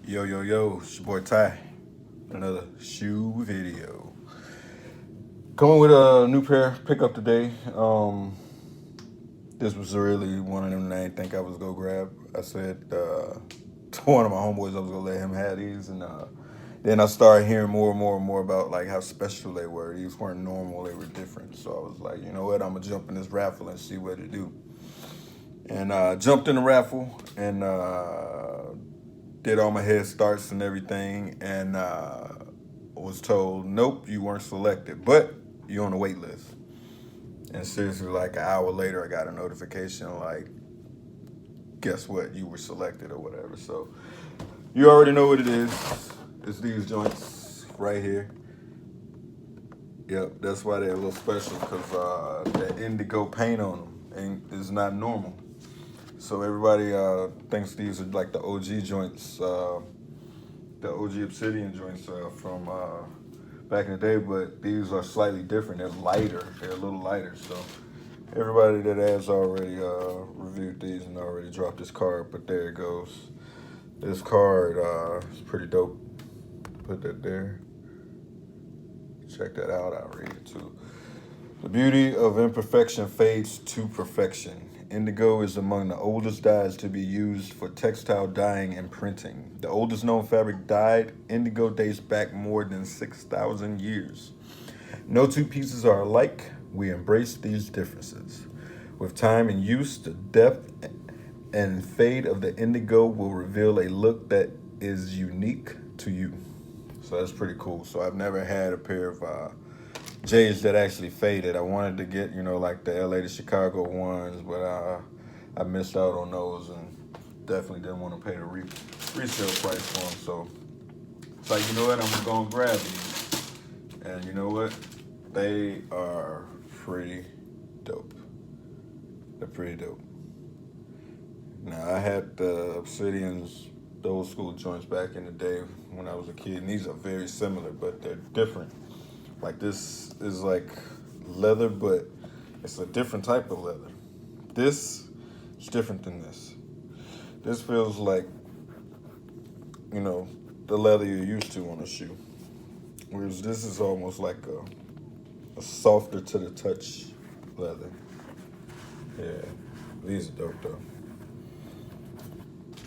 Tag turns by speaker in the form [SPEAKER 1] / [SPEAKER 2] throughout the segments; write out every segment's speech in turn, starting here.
[SPEAKER 1] Yo, yo, yo, it's your boy Ty. Another shoe video. Coming with a new pair pickup today. This was really one of them that I didn't think I was gonna grab. I said to one of my homeboys I was gonna let him have these, and then I started hearing more and more about like how special they were. These weren't normal; they were different. So I was like, you know what? I'm gonna jump in this raffle and see what it do. And jumped in the raffle and did all my head starts and everything, and was told, nope, you weren't selected, but you're on the wait list. And seriously, like an hour later, I got a notification like, guess what, you were selected or whatever. So you already know what it is. It's these joints right here. Yep, that's why they're a little special, because that indigo paint on them is not normal. So everybody thinks these are like the OG joints, the OG Obsidian joints from back in the day, but these are slightly different. They're lighter. They're a little lighter. So everybody that has already reviewed these and already dropped this card, but there it goes. This card is pretty dope. Put that there. Check that out. I'll read it too. The beauty of imperfection fades to perfection. Indigo is among the oldest dyes to be used for textile dyeing and printing. The oldest known fabric dyed indigo dates back more than 6,000 years. No two pieces are alike. We embrace these differences. With time and use, the depth and fade of the indigo will reveal a look that is unique to you. So that's pretty cool. So I've never had a pair of J's that actually faded. I wanted to get, like the LA to Chicago ones, but I missed out on those and definitely didn't want to pay the resale price for them. So it's like, you know what, I'm going to grab these. And you know what? They are pretty dope. They're pretty dope. Now, I had the Obsidians, the old school joints back in the day when I was a kid, and these are very similar, but they're different. Like this is like leather, but it's a different type of leather. This is different than this. This feels like, the leather you're used to on a shoe. Whereas this is almost like a softer to the touch leather. Yeah, these are dope though.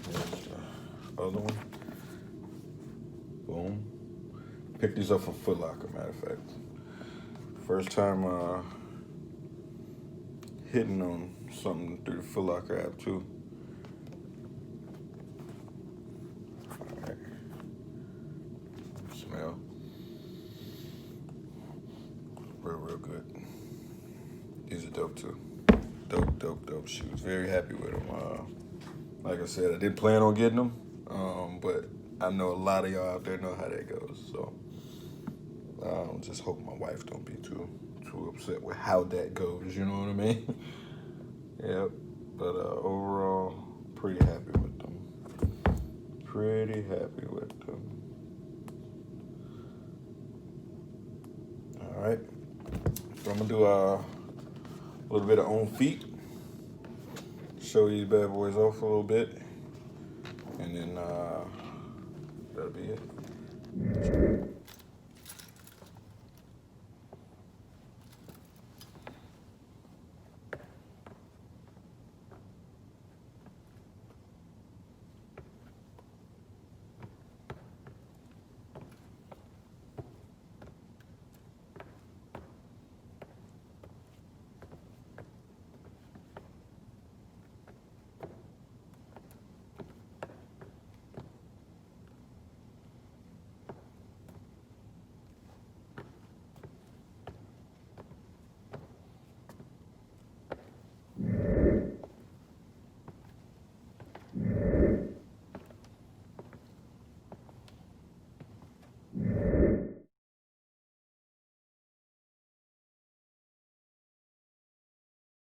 [SPEAKER 1] Here's the other one. Boom. Picked these up from Foot Locker, matter of fact. First time hitting on something through the Foot Locker app too. Alright. Smell. Real good. These are dope too. Dope shoes. Very happy with them. Like I said, I didn't plan on getting them, but I know a lot of y'all out there know how that goes. So I just hope my wife don't be too upset with how that goes. You know what I mean? Yep. But overall, pretty happy with them. Pretty happy with them. All right. So I'm gonna do a little bit of on feet. Show you bad boys off a little bit, and then that'll be it.